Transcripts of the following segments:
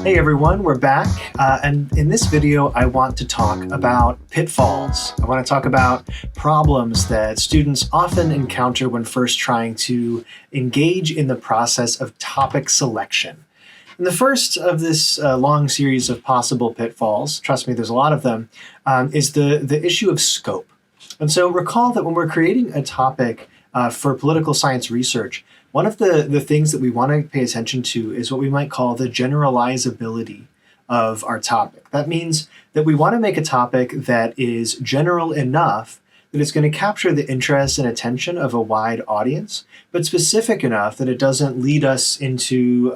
Hey everyone, we're back, and in this video I want to talk about pitfalls. I want to talk about problems that students often encounter when first trying to engage in the process of topic selection. And the first of this long series of possible pitfalls, trust me, there's a lot of them, is the issue of scope. And so recall that when we're creating a topic for political science research, one of the things that we want to pay attention to is what we might call the generalizability of our topic. That means that we want to make a topic that is general enough that it's going to capture the interest and attention of a wide audience, but specific enough that it doesn't lead us into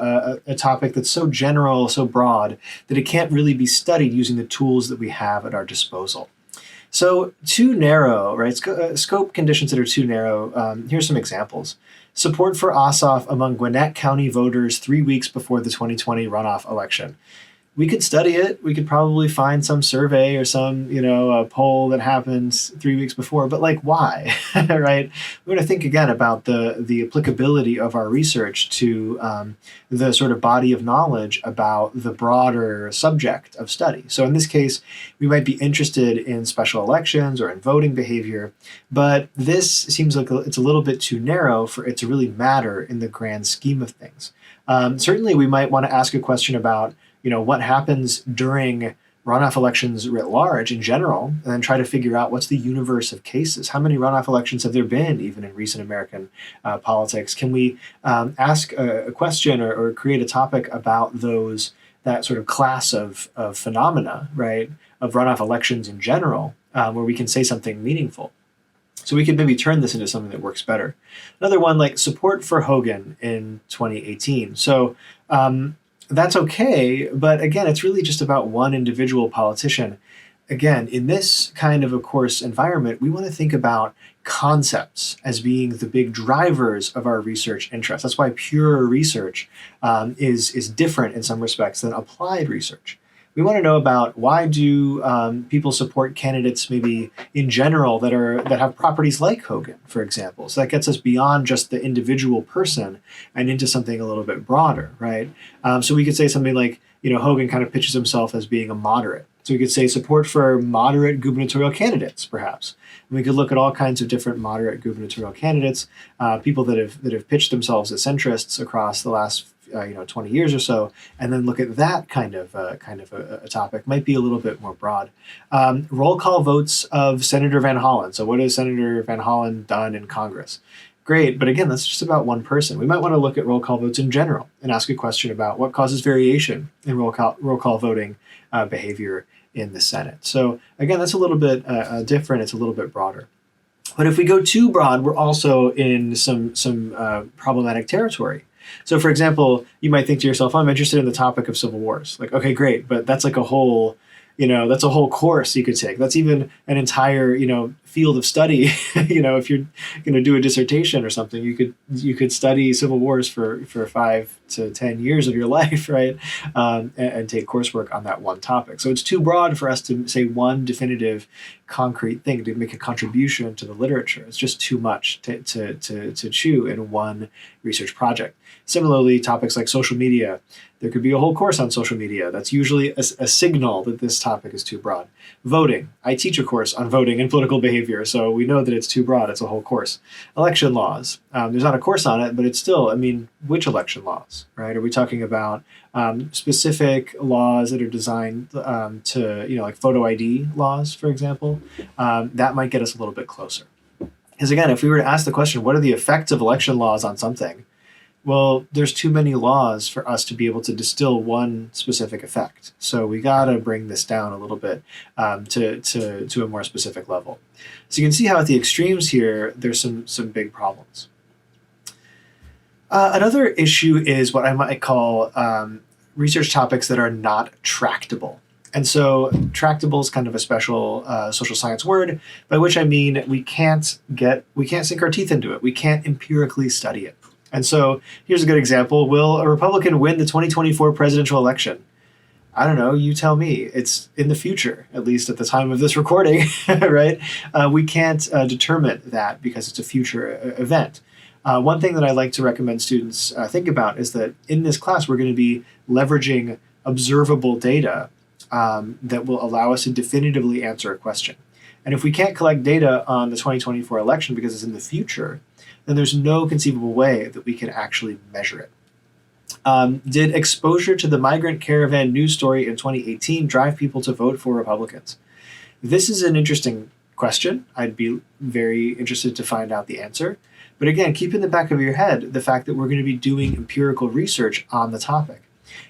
a topic that's so general, so broad, that it can't really be studied using the tools that we have at our disposal. So too narrow, right? Scope conditions that are too narrow. Here's some examples. Support for Ossoff among Gwinnett County voters 3 weeks before the 2020 runoff election. We could study it. We could probably find some survey or some, a poll that happened 3 weeks before, but like, why, right? We're going to think again about the applicability of our research to the sort of body of knowledge about the broader subject of study. So in this case, we might be interested in special elections or in voting behavior, but this seems like it's a little bit too narrow for it to really matter in the grand scheme of things. Certainly, we might want to ask a question about what happens during runoff elections writ large in general, and then try to figure out what's the universe of cases. How many runoff elections have there been, even in recent American politics? Can we ask a question or create a topic about that sort of class of phenomena, right, of runoff elections in general, where we can say something meaningful? So we could maybe turn this into something that works better. Another one, like support for Hogan in 2018. So that's okay, but again, it's really just about one individual politician. Again, in this kind of a course environment, we want to think about concepts as being the big drivers of our research interests. That's why pure research is different in some respects than applied research. We want to know about why do people support candidates maybe in general that have properties like Hogan, for example. So that gets us beyond just the individual person and into something a little bit broader, right? So we could say something like, Hogan kind of pitches himself as being a moderate. So we could say support for moderate gubernatorial candidates, perhaps. And we could look at all kinds of different moderate gubernatorial candidates, people that have pitched themselves as centrists across the last 20 years or so, and then look at that kind of a topic. Might be a little bit more broad. Roll call votes of Senator Van Hollen. So what has Senator Van Hollen done in Congress? Great, but again, that's just about one person. We might want to look at roll call votes in general and ask a question about what causes variation in roll call voting behavior in the Senate. So again, that's a little bit different. It's a little bit broader. But if we go too broad, we're also in some problematic territory. So for example, you might think to yourself, I'm interested in the topic of civil wars. Like, okay, great, but that's like a whole, that's a whole course you could take. That's even an entire, field of study. If you're going to do a dissertation or something, you could study civil wars for 5 to 10 years of your life, right? And take coursework on that one topic. So it's too broad for us to say one definitive, concrete thing to make a contribution to the literature. It's just too much to chew in one research project. Similarly, topics like social media, there could be a whole course on social media. That's usually a signal that this topic is too broad. Voting, I teach a course on voting and political behavior, so we know that it's too broad. It's a whole course. Election laws, there's not a course on it, but it's still, which election laws, right? Are we talking about specific laws that are designed to, like photo ID laws, for example? That might get us a little bit closer. Because again, if we were to ask the question, what are the effects of election laws on something? Well, there's too many laws for us to be able to distill one specific effect. So we got to bring this down a little bit to a more specific level. So you can see how at the extremes here, there's some big problems. Another issue is what I might call research topics that are not tractable. And so tractable is kind of a special social science word, by which I mean we can't sink our teeth into it. We can't empirically study it. And so here's a good example. Will a Republican win the 2024 presidential election? I don't know, you tell me. It's in the future, at least at the time of this recording, right? We can't determine that because it's a future event. One thing that I like to recommend students think about is that in this class, we're going to be leveraging observable data that will allow us to definitively answer a question. And if we can't collect data on the 2024 election because it's in the future, then there's no conceivable way that we can actually measure it. Did exposure to the migrant caravan news story in 2018 drive people to vote for Republicans? This is an interesting question. I'd be very interested to find out the answer. But again, keep in the back of your head the fact that we're going to be doing empirical research on the topic.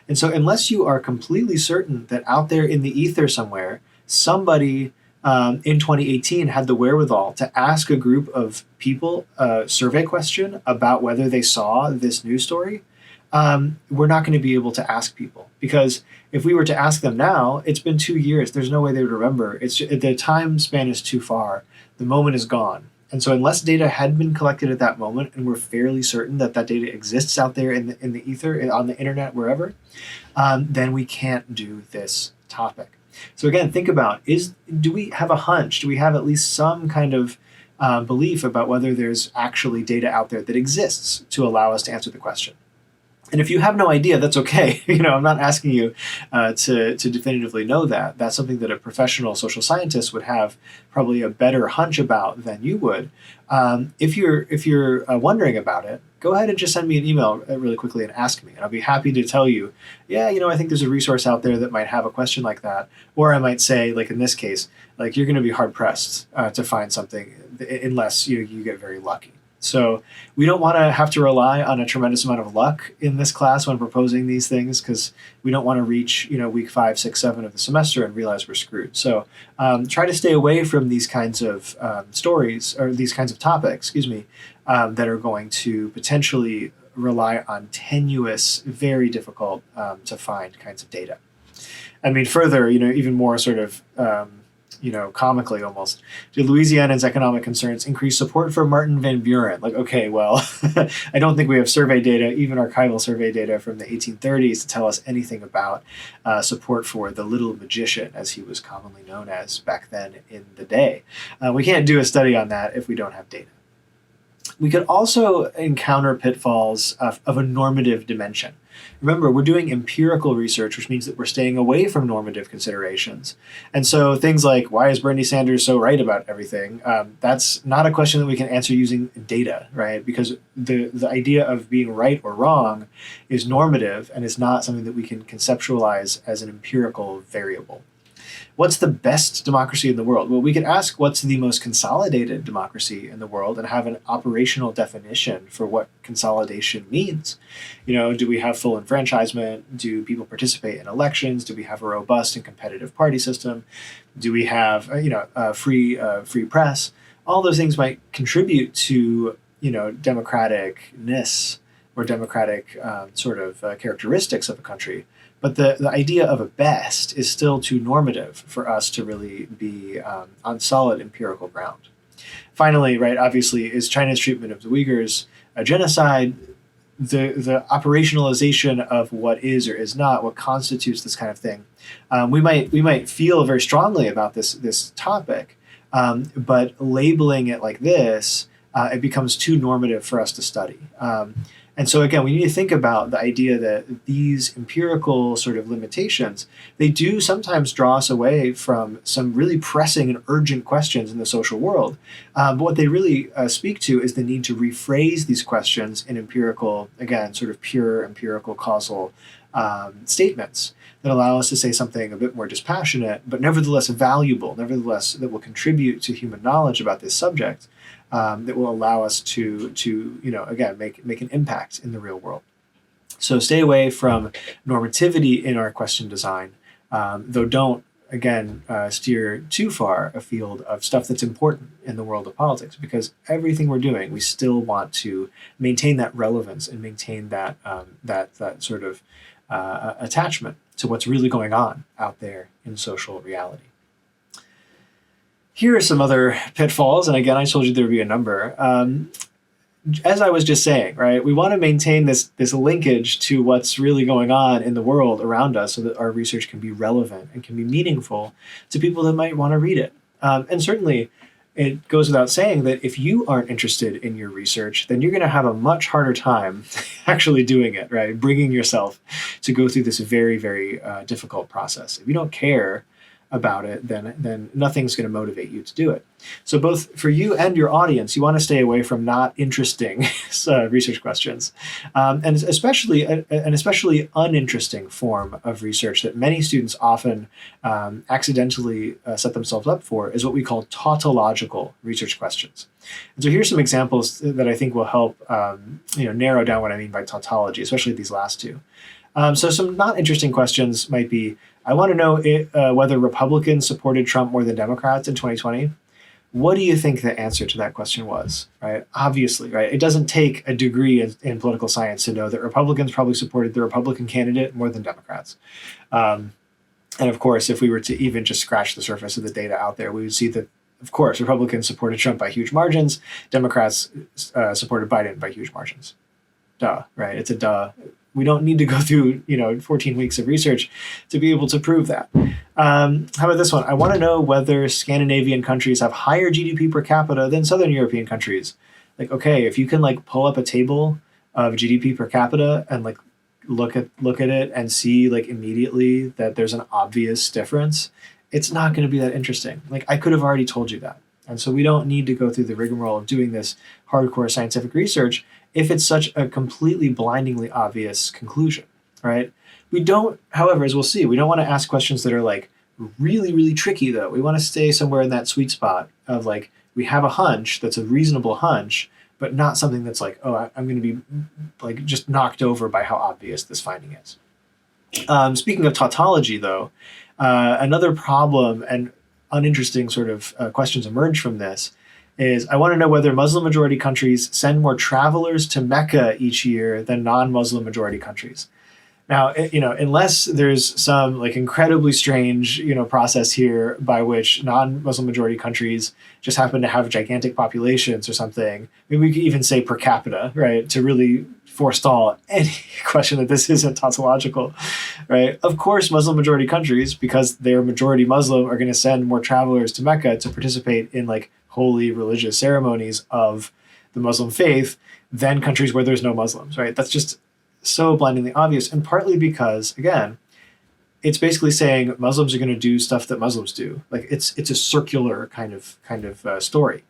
And so unless you are completely certain that out there in the ether somewhere, somebody in 2018 had the wherewithal to ask a group of people a survey question about whether they saw this news story, we're not going to be able to ask people, because if we were to ask them now, it's been 2 years. There's no way they would remember. The time span is too far. The moment is gone. And so unless data had been collected at that moment, and we're fairly certain that that data exists out there in the ether, on the internet, wherever, then we can't do this topic. So again, think about, do we have a hunch? Do we have at least some kind of belief about whether there's actually data out there that exists to allow us to answer the question? And if you have no idea, that's okay. I'm not asking you to definitively know that. That's something that a professional social scientist would have probably a better hunch about than you would. If you're wondering about it, go ahead and just send me an email really quickly and ask me. And I'll be happy to tell you, I think there's a resource out there that might have a question like that. Or I might say, like in this case, like you're going to be hard pressed to find something unless you get very lucky. So we don't want to have to rely on a tremendous amount of luck in this class when proposing these things, because we don't want to reach week 5, 6, 7 of the semester and realize we're screwed. So try to stay away from these kinds of stories, or these kinds of topics, that are going to potentially rely on tenuous, very difficult to find kinds of data. I mean, further, even more sort of comically almost, did Louisiana's economic concerns increase support for Martin Van Buren? Like, okay, well, I don't think we have survey data, even archival survey data from the 1830s, to tell us anything about support for the little magician, as he was commonly known as back then in the day. We can't do a study on that if we don't have data. We could also encounter pitfalls of a normative dimension. Remember, we're doing empirical research, which means that we're staying away from normative considerations. And so things like, why is Bernie Sanders so right about everything? That's not a question that we can answer using data, right? Because the idea of being right or wrong is normative, and is not something that we can conceptualize as an empirical variable. What's the best democracy in the world? Well, we could ask what's the most consolidated democracy in the world and have an operational definition for what consolidation means. Do we have full enfranchisement? Do people participate in elections? Do we have a robust and competitive party system? Do we have a free press? All those things might contribute to democraticness or democratic characteristics of a country. But the idea of a best is still too normative for us to really be on solid empirical ground. Finally, right, obviously, is China's treatment of the Uyghurs a genocide? The operationalization of what is or is not, what constitutes this kind of thing. We might feel very strongly about this topic, but labeling it like this, it becomes too normative for us to study. And so again, we need to think about the idea that these empirical sort of limitations, they do sometimes draw us away from some really pressing and urgent questions in the social world. But what they really speak to is the need to rephrase these questions in empirical, again, sort of pure empirical causal statements that allow us to say something a bit more dispassionate, but nevertheless valuable, nevertheless that will contribute to human knowledge about this subject. That will allow us to again, make an impact in the real world. So stay away from normativity in our question design, though don't, again, steer too far afield of stuff that's important in the world of politics, because everything we're doing, we still want to maintain that relevance and maintain that that sort of attachment to what's really going on out there in social reality. Here are some other pitfalls, and again, I told you there would be a number. As I was just saying, right, we want to maintain this linkage to what's really going on in the world around us so that our research can be relevant and can be meaningful to people that might want to read it. And certainly, it goes without saying that if you aren't interested in your research, then you're going to have a much harder time actually doing it, right? Bringing yourself to go through this very, very difficult process. If you don't care about it, then nothing's going to motivate you to do it. So both for you and your audience, you want to stay away from not interesting research questions, and especially an especially uninteresting form of research that many students often accidentally set themselves up for is what we call tautological research questions. And so here's some examples that I think will help narrow down what I mean by tautology, especially these last two. So some not interesting questions might be, I want to know whether Republicans supported Trump more than Democrats in 2020. What do you think the answer to that question was, right? Obviously, right? It doesn't take a degree in political science to know that Republicans probably supported the Republican candidate more than Democrats. And of course, if we were to even just scratch the surface of the data out there, we would see that, of course, Republicans supported Trump by huge margins. Democrats supported Biden by huge margins. Duh, right? It's a duh. We don't need to go through 14 weeks of research to be able to prove that. How about this one? I want to know whether Scandinavian countries have higher GDP per capita than Southern European countries. Like, okay, if you can pull up a table of GDP per capita and look at it and see immediately that there's an obvious difference, it's not going to be that interesting. I could have already told you that. And so we don't need to go through the rigmarole of doing this hardcore scientific research if it's such a completely blindingly obvious conclusion, right? We don't, however, as we'll see, we don't want to ask questions that are really, really tricky though. We want to stay somewhere in that sweet spot of we have a hunch that's a reasonable hunch, but not something that's oh, I'm going to be just knocked over by how obvious this finding is. Speaking of tautology though, another problem and uninteresting sort of questions emerge from this is, I want to know whether Muslim majority countries send more travelers to Mecca each year than non-Muslim majority countries. Now, unless there's some incredibly strange, process here by which non-Muslim majority countries just happen to have gigantic populations or something, maybe we could even say per capita, right, to really forestall any question that this isn't tautological, right? Of course, Muslim majority countries, because they're majority Muslim, are going to send more travelers to Mecca to participate in holy religious ceremonies of the Muslim faith than countries where there's no Muslims, right? That's just so blindingly obvious, and partly because, again, it's basically saying Muslims are going to do stuff that Muslims do. It's a circular kind of story.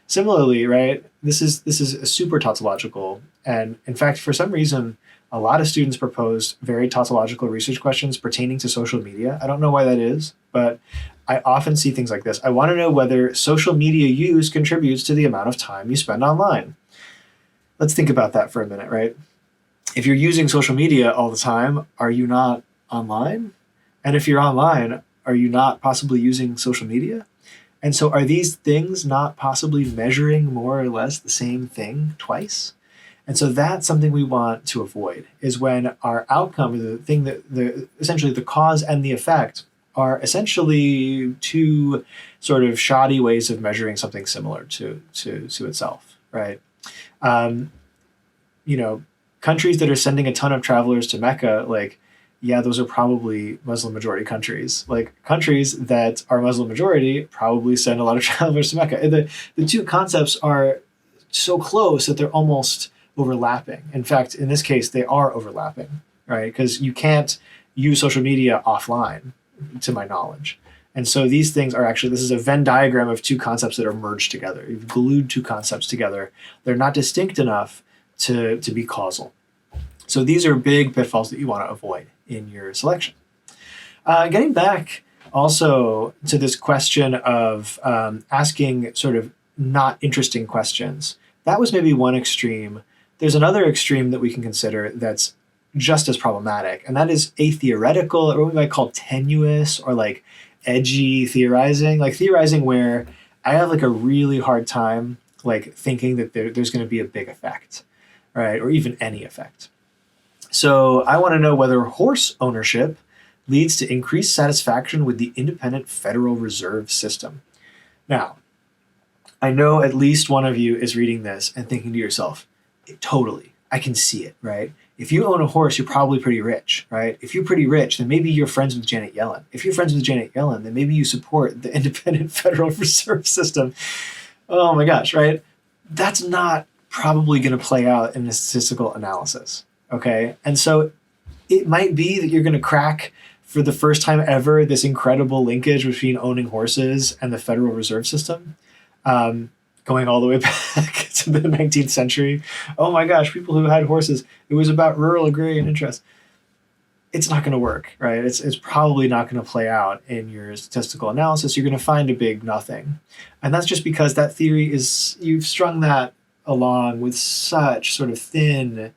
Similarly, right, this is a super tautological, and in fact, for some reason, a lot of students proposed very tautological research questions pertaining to social media. I don't know why that is, but I often see things like this. I want to know whether social media use contributes to the amount of time you spend online. Let's think about that for a minute, right? If you're using social media all the time, are you not online? And if you're online, are you not possibly using social media? And so are these things not possibly measuring more or less the same thing twice? And so that's something we want to avoid, is when our outcome, the thing that essentially the cause and the effect are essentially two sort of shoddy ways of measuring something similar to itself, right? Countries that are sending a ton of travelers to Mecca, yeah, those are probably Muslim majority countries. Countries that are Muslim majority probably send a lot of travelers to Mecca. The two concepts are so close that they're almost overlapping. In fact, in this case, they are overlapping, right? Because you can't use social media offline, to my knowledge. And so these things are actually, this is a Venn diagram of two concepts that are merged together. You've glued two concepts together. They're not distinct enough to be causal. So these are big pitfalls that you want to avoid in your selection. Getting back also to this question of asking sort of not interesting questions, that was maybe one extreme. There's another extreme that we can consider that's just as problematic, and that is atheoretical, or what we might call tenuous or edgy theorizing, theorizing where I have a really hard time thinking that there's going to be a big effect, right, or even any effect. So I want to know whether horse ownership leads to increased satisfaction with the independent Federal Reserve System. Now, I know at least one of you is reading this and thinking to yourself, totally, I can see it, right? If you own a horse, you're probably pretty rich, right? If you're pretty rich, then maybe you're friends with Janet Yellen. If you're friends with Janet Yellen, then maybe you support the independent Federal Reserve System. Oh my gosh, right? That's not probably going to play out in a statistical analysis, okay? And so it might be that you're going to crack for the first time ever this incredible linkage between owning horses and the Federal Reserve System, going all the way back to the 19th century. Oh my gosh, people who had horses, it was about rural agrarian interests. It's not going to work, right? It's probably not going to play out in your statistical analysis. You're going to find a big nothing. And that's just because that theory is, you've strung that along with such sort of thin,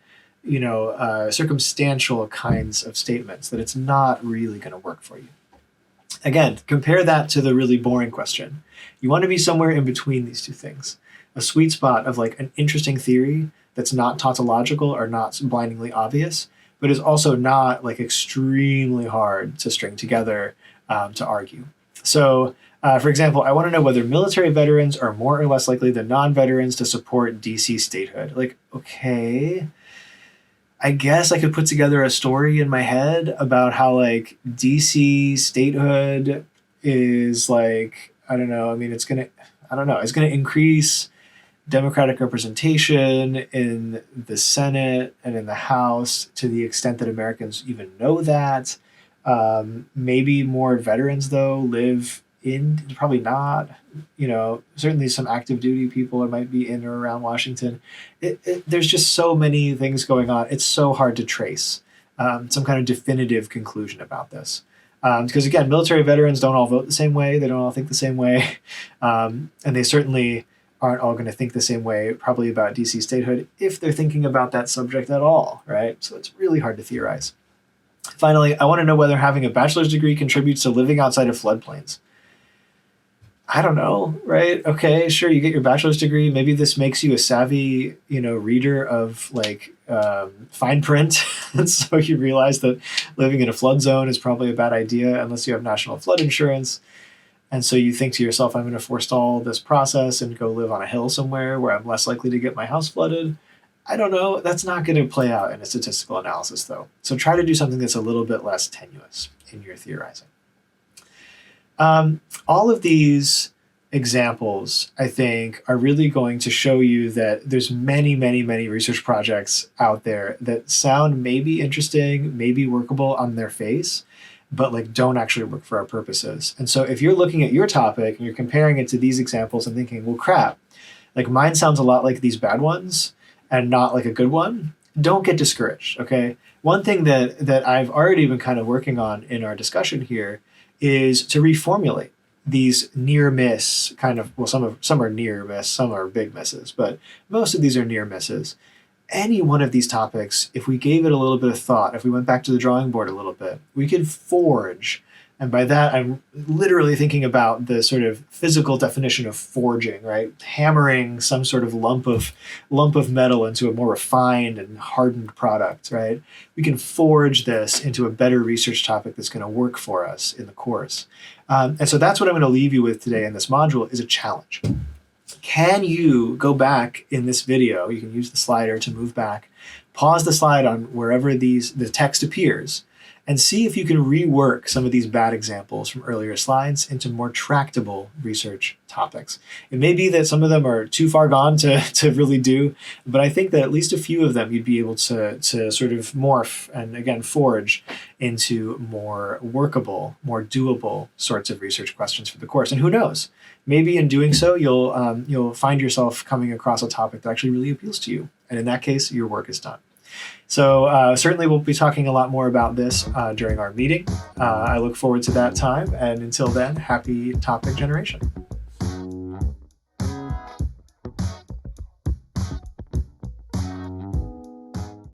circumstantial kinds of statements that it's not really going to work for you. Again, compare that to the really boring question. You want to be somewhere in between these two things. A sweet spot of like an interesting theory that's not tautological or not blindingly obvious, but is also not like extremely hard to string together to argue. So, for example, I want to know whether military veterans are more or less likely than non-veterans to support DC statehood. Like, okay, I guess I could put together a story in my head about how like DC statehood is like, it's going to increase Democratic representation in the Senate and in the House to the extent that Americans even know that. Maybe more veterans, though, live in, probably not, certainly some active duty people might be in or around Washington. There's just so many things going on. It's so hard to trace some kind of definitive conclusion about this. Because again, military veterans don't all vote the same way. They don't all think the same way. And they certainly aren't all going to think the same way probably about DC statehood if they're thinking about that subject at all, right? So it's really hard to theorize. Finally, I want to know whether having a bachelor's degree contributes to living outside of floodplains. I don't know, right? Okay, sure, you get your bachelor's degree. Maybe this makes you a savvy, reader of like fine print. And so you realize that living in a flood zone is probably a bad idea unless you have national flood insurance. And so you think to yourself, I'm going to forestall this process and go live on a hill somewhere where I'm less likely to get my house flooded. I don't know. That's not going to play out in a statistical analysis, though. So try to do something that's a little bit less tenuous in your theorizing. All of these examples, I think, are really going to show you that there's many, many, many research projects out there that sound maybe interesting, maybe workable on their face, but like don't actually work for our purposes. And so if you're looking at your topic and you're comparing it to these examples and thinking, well, crap, like mine sounds a lot like these bad ones and not like a good one, don't get discouraged, okay? One thing that I've already been kind of working on in our discussion here is to reformulate these near miss kind of, well, some are near miss, some are big misses, but most of these are near misses. Any one of these topics, if we gave it a little bit of thought, if we went back to the drawing board a little bit, we could forge. And by that, I'm literally thinking about the sort of physical definition of forging, right? Hammering some sort of lump of metal into a more refined and hardened product, right? We can forge this into a better research topic that's going to work for us in the course. And so that's what I'm going to leave you with today in this module is a challenge. Can you go back in this video? You can use the slider to move back, pause the slide on wherever the text appears, and see if you can rework some of these bad examples from earlier slides into more tractable research topics. It may be that some of them are too far gone to really do, but I think that at least a few of them you'd be able to sort of morph and again forge into more workable, more doable sorts of research questions for the course. And who knows, maybe in doing so, you'll find yourself coming across a topic that actually really appeals to you. And in that case, your work is done. So certainly we'll be talking a lot more about this during our meeting. I look forward to that time. And until then, happy topic generation.